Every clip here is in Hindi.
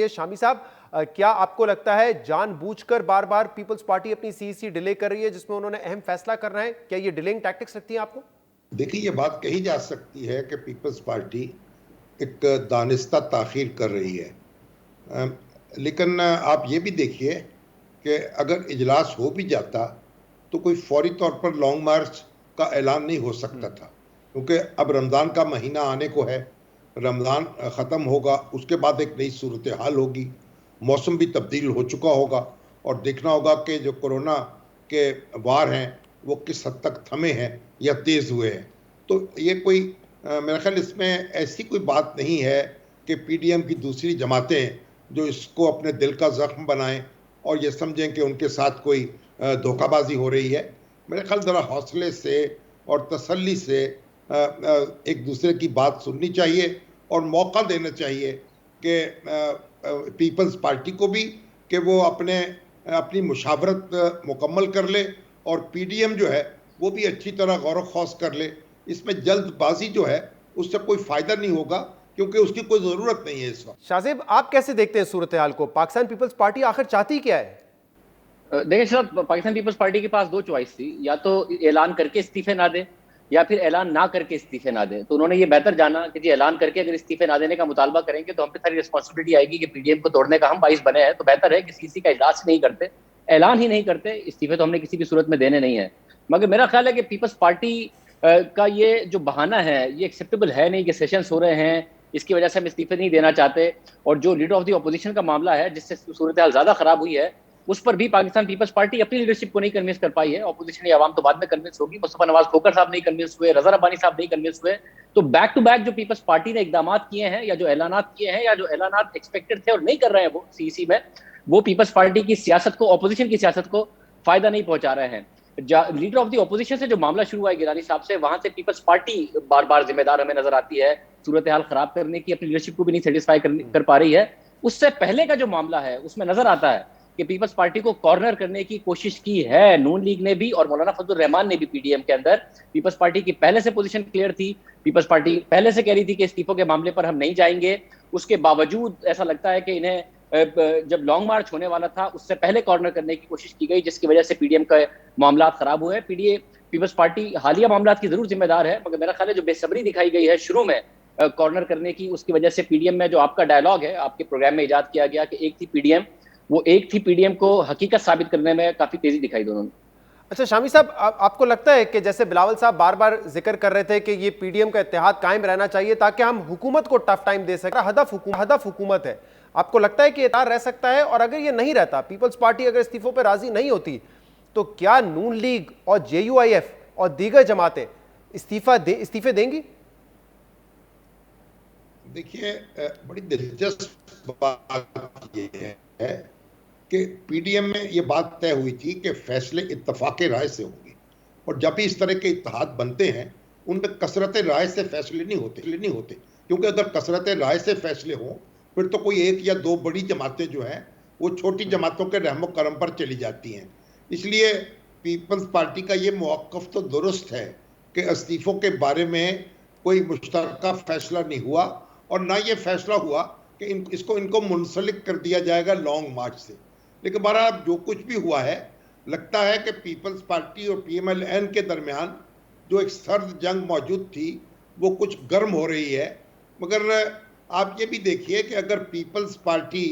ये शामी साहब, क्या आपको लगता है जानबूझकर बार बार पीपल्स पार्टी अपनी सीईसी डिले कर रही है जिसमें उन्होंने अहम फैसला करना है? क्या ये डिलेइंग टैक्टिक्स लगती है आपको? देखिए, ये बात कही जा सकती है कि पीपल्स पार्टी एक दानिस्ता ताखीर कर रही है। लेकिन आप ये भी देखिए कि अगर इजलास हो भी जाता तो कोई फौरी तौर पर लॉन्ग मार्च का ऐलान नहीं हो सकता था, क्योंकि अब रमज़ान का महीना आने को है। रमज़ान ख़त्म होगा, उसके बाद एक नई सूरत हाल होगी, मौसम भी तब्दील हो चुका होगा और देखना होगा कि जो कोरोना के वार हैं वो किस हद तक थमे हैं या तेज़ हुए हैं। तो ये कोई मेरा ख्याल इसमें ऐसी कोई बात नहीं है कि पीडीएम की दूसरी जमातें जो इसको अपने दिल का ज़ख्म बनाएं और ये समझें कि उनके साथ कोई धोखाबाजी हो रही है। मेरे ख्याल ज़रा हौसले से और तसल्ली से एक दूसरे की बात सुननी चाहिए और मौका देना चाहिए कि पीपल्स पार्टी को भी कि वो अपनी मुशावरत मुकम्मल कर ले और पीडीएम जो है वो भी अच्छी तरह गौर खौस कर ले। इसमें जल्दबाजी जो है उससे कोई फायदा नहीं होगा, क्योंकि उसकी कोई जरूरत नहीं है इस वक्त। शाहजेब, आप कैसे देखते हैं सूरत हाल को? पाकिस्तान पीपल्स पार्टी आखिर चाहती क्या है? देखिए साहब, पाकिस्तान पीपल्स पार्टी के पास दो चॉइस थी, या तो ऐलान करके इस्तीफे ना दे या फिर ऐलान ना करके इस्तीफे ना दे। तो उन्होंने ये बेहतर जाना कि जी ऐलान करके अगर इस्तीफे ना देने का मुतालबा करेंगे तो हम पे सारी रिस्पॉन्सिबिलिटी आएगी कि पीडीएम को तोड़ने का हम बाइस बने हैं, तो बेहतर है कि सीसी का इजलास नहीं करते, ऐलान ही नहीं करते, इस्तीफे तो हमने किसी भी सूरत में देने नहीं है। मगर मेरा ख्याल है कि पीपल्स पार्टी का ये जो बहाना है ये एक्सेप्टेबल है नहीं कि सेशंस हो रहे हैं, इसकी वजह से हम इस्तीफे नहीं देना चाहते। और जो लीडर ऑफ द अपोजिशन का मामला है जिससे सूरत हाल ज्यादा खराब हुई है, उस पर भी पाकिस्तान पीपल्स पार्टी अपनी लीडरशिप को नहीं कन्विंस कर पाई है। अपोजिशन या आवाम तो बाद में कन्विंस होगी। मुस्तफा नवाज खोकर साहब नहीं कन्विंस हुए, रजा रब्बानी साहब नहीं कन्विंस हुए। तो बैक टू बैक जो पीपल्स पार्टी ने इकदाम किए हैं या जो ऐलानात किए हैं या जो ऐलानात एक्सपेक्टेड थे और नहीं कर रहे हैं वो सीईसी में, वो पीपल्स पार्टी की सियासत को, अपोजिशन की सियासत को फायदा नहीं पहुंचा रहे हैं। लीडर ऑफ द ऑपोजिशन से जो मामला शुरू हुआ है गिलानी साहब से, वहां से पीपल्स पार्टी बार बार जिम्मेदार हमें नजर आती है। सूरत हाल खराब करने की अपनी लीडरशिप को भी नहीं सेटिस्फाई कर पा रही है। उससे पहले का जो मामला है उसमें नजर आता है कि पीपल्स पार्टी को कॉर्नर करने की कोशिश की है नून लीग ने भी और मौलाना फजलुर रहमान ने भी। पीडीएम के अंदर पीपल्स पार्टी की पहले से पोजीशन क्लियर थी। पीपल्स पार्टी पहले से कह रही थी कि इस्तीफों के मामले पर हम नहीं जाएंगे। उसके बावजूद ऐसा लगता है कि इन्हें जब लॉन्ग मार्च होने वाला था उससे पहले कॉर्नर करने की कोशिश की गई, जिसकी वजह से पीडीएम का मामला खराब हुए। पीपल्स पार्टी हालिया मामला की जरूर जिम्मेदार है, मगर मेरा ख्याल है जो बेसब्री दिखाई गई है शुरू में कॉर्नर करने की, उसकी वजह से पीडीएम में जो आपका डायलॉग है आपके प्रोग्राम में इजाद किया गया कि एक थी पीडीएम, वो एक थी पीडीएम को हकीकत साबित करने में काफी तेजी दिखाई दोनों ने। अच्छा शामी साहब, आपको लगता है कि जैसे बिलावल साहब बार बार जिक्र कर रहे थे कि ये पीडीएम का इत्तेहाद कायम रहना चाहिए ताकि हम हुकूमत को टफ टाइम दे सकें, हदफ हुकूमत है, आपको लगता है कि इत्तेहाद रह सकता है? और अगर ये नहीं रहता, पीपल्स पार्टी अगर इस्तीफों पर राजी नहीं होती, तो क्या नून लीग और जेयूआईएफ और दीगर जमातें इस्तीफे देंगी? देखिए, बड़ी दिलचस्प बात ये है कि पीडीएम में ये बात तय हुई थी कि फैसले इत्तफाक राय से होंगे, और जब भी इस तरह के इत्तेहाद बनते हैं उनमें कसरत राय से फैसले नहीं होते, क्योंकि अगर कसरत राय से फैसले हों फिर तो कोई एक या दो बड़ी जमातें जो हैं वो छोटी जमातों के रहमो करम पर चली जाती हैं। इसलिए पीपल्स पार्टी का ये मौक़िफ़ तो दुरुस्त है कि इस्तीफ़ों के बारे में कोई मुश्तरका फैसला नहीं हुआ, और ना ये फैसला हुआ कि इनको मुंसलिक कर दिया जाएगा लॉन्ग मार्च से। लेकिन बहरहाल जो कुछ भी हुआ है, लगता है कि पीपल्स पार्टी और पीएमएलएन के दरमियान जो एक सर्द जंग मौजूद थी वो कुछ गर्म हो रही है। मगर आप ये भी देखिए कि अगर पीपल्स पार्टी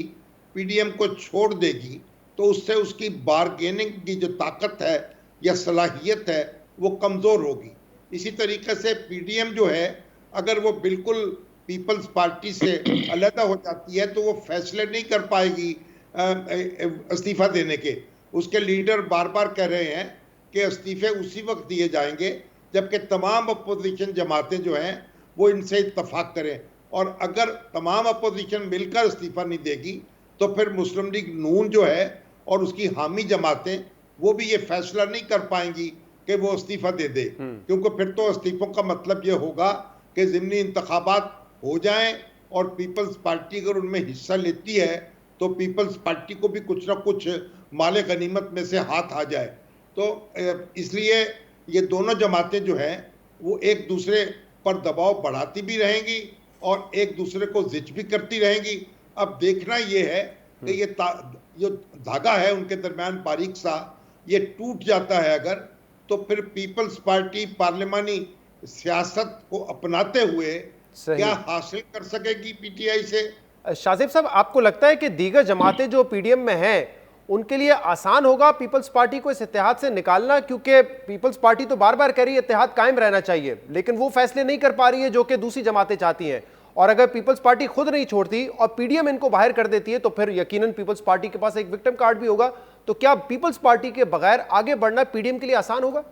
पीडीएम को छोड़ देगी तो उससे उसकी बारगेनिंग की जो ताकत है या सलाहियत है वो कमज़ोर होगी। इसी तरीके से पीडीएम जो है, अगर वो बिल्कुल पीपल्स पार्टी से अलग हो जाती है तो वो फैसले नहीं कर पाएगी इस्तीफा देने के। उसके लीडर बार बार कह रहे हैं कि इस्तीफे उसी वक्त दिए जाएंगे जबकि तमाम अपोजिशन जमातें जो हैं वो इनसे इत्तफाक करें, और अगर तमाम अपोजिशन मिलकर इस्तीफा नहीं देगी तो फिर मुस्लिम लीग नून जो है और उसकी हामी जमातें वो भी ये फैसला नहीं कर पाएंगी कि वो इस्तीफा दे दे, क्योंकि फिर तो इस्तीफों का मतलब ये होगा कि ज़िमनी इंतखाबात हो जाएं और पीपल्स पार्टी अगर उनमें हिस्सा लेती है तो पीपल्स पार्टी को भी कुछ ना कुछ माले गनीमत में से हाथ आ जाए। तो इसलिए ये दोनों जमातें जो हैं वो एक दूसरे पर दबाव बढ़ाती भी रहेंगी और एक दूसरे को जिच भी करती रहेंगी। अब देखना ये है कि ये जो धागा है उनके दरमियान बारीक सा, ये टूट जाता है अगर, तो फिर पीपल्स पार्टी पार्लिमानी सियासत को अपनाते हुए क्या हासिल कर सकेगी पीटीआई से? शाहजेब साहब, आपको लगता है कि दीगर जमातें जो पीडीएम में हैं उनके लिए आसान होगा पीपल्स पार्टी को इस इत्तेहाद से निकालना? क्योंकि पीपल्स पार्टी तो बार बार कह रही है इत्तेहाद कायम रहना चाहिए, लेकिन वो फैसले नहीं कर पा रही है जो कि दूसरी जमातें चाहती हैं। और अगर पीपल्स पार्टी खुद नहीं छोड़ती और पीडीएम इनको बाहर कर देती है तो फिर यकीनन पीपल्स पार्टी के पास एक विक्टिम कार्ड भी होगा। तो क्या पीपल्स पार्टी के बगैर आगे बढ़ना पीडीएम के लिए आसान होगा?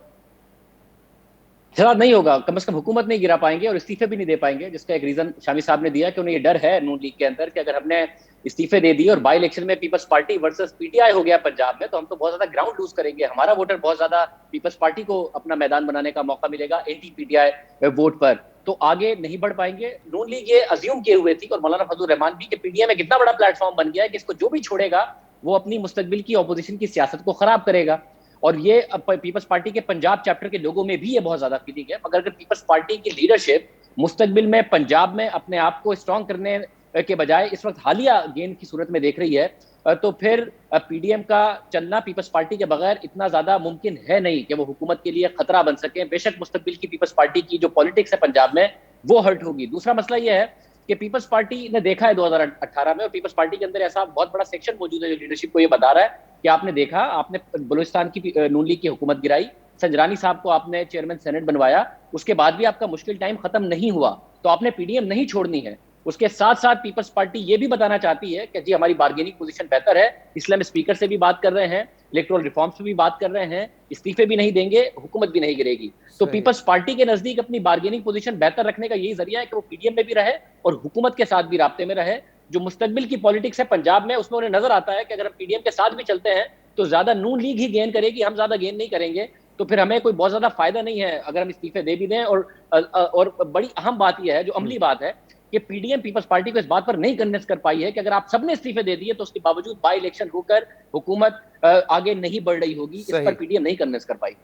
नहीं होगा, कम से कम हुकूमत नहीं गिरा पाएंगे और इस्तीफे भी नहीं दे पाएंगे, जिसका एक रीजन शामी साहब ने दिया कि उन्हें ये डर है नून लीग के अंदर कि अगर हमने इस्तीफे दे दिए और बाई इलेक्शन में पीपल्स पार्टी वर्सेस पीटीआई हो गया पंजाब में, तो हम तो बहुत ज्यादा ग्राउंड लूज करेंगे, हमारा वोटर बहुत ज्यादा पीपल्स पार्टी को अपना मैदान बनाने का मौका मिलेगा एंटी पीटीआई वोट पर, तो आगे नहीं बढ़ पाएंगे। नून लीग ये अज्यूम किए हुए थी और मौलाना फजलुर रहमान भी कि पीडीएम एक इतना बड़ा प्लेटफॉर्म बन गया है कि इसको जो भी छोड़ेगा वो अपनी मुस्तकबिल की ऑपोजिशन की सियासत को खराब करेगा। और ये पीपल्स पार्टी के पंजाब चैप्टर के लोगों में भी ये बहुत ज्यादा फीलिंग है। मगर अगर पीपल्स पार्टी की लीडरशिप मुस्तकबिल में पंजाब में अपने आप को स्ट्रॉन्ग करने के बजाय इस वक्त हालिया गेन की सूरत में देख रही है, तो फिर पीडीएम का चलना पीपल्स पार्टी के बगैर इतना ज्यादा मुमकिन है नहीं कि वो हुकूमत के लिए खतरा बन सके। बेशक मुस्तकबिल की पीपल्स पार्टी की जो पॉलिटिक्स है पंजाब में वो हर्ट होगी। दूसरा मसला ये है कि पीपल्स पार्टी ने देखा है 2018 में, और पीपल्स पार्टी के अंदर ऐसा बहुत बड़ा सेक्शन मौजूद है जो लीडरशिप को ये बता रहा है कि आपने देखा, आपने बलूचिस्तान की नून लीग की हुकूमत गिराई, संजरानी साहब को आपने चेयरमैन सेनेट बनवाया, उसके बाद भी आपका मुश्किल टाइम खत्म नहीं हुआ, तो आपने पीडीएम नहीं छोड़नी है। उसके साथ साथ पीपल्स पार्टी ये भी बताना चाहती है कि जी हमारी बार्गेनिंग पोजीशन बेहतर है, इसलिए हम स्पीकर से भी बात कर रहे हैं, इलेक्टोरल रिफॉर्म्स पे भी बात कर रहे हैं, इस्तीफे भी नहीं देंगे, हुकूमत भी नहीं गिरेगी। तो पीपल्स पार्टी के नजदीक अपनी बार्गेनिंग पोजीशन बेहतर रखने का यही जरिया है कि वो पीडीएम में भी रहे और हुकूमत के साथ भी राब्ते में रहे। जो मुस्तकबिल की पॉलिटिक्स है पंजाब में, उसमें उन्हें नजर आता है कि अगर हम पीडीएम के साथ भी चलते हैं तो ज्यादा नून लीग ही गेन करेगी, हम ज्यादा गेन नहीं करेंगे, तो फिर हमें कोई बहुत ज्यादा फायदा नहीं है अगर हम इस्तीफे दे भी दें। और बड़ी अहम बात यह है, जो अमली बात है, कि पीडीएम पीपल्स पार्टी को इस बात पर नहीं कन्विंस कर पाई है कि अगर आप सबने इस्तीफे दे दिए तो उसके बावजूद बाई इलेक्शन होकर हुकूमत आगे नहीं बढ़ रही होगी। इस पर पीडीएम नहीं कन्विंस कर पाई।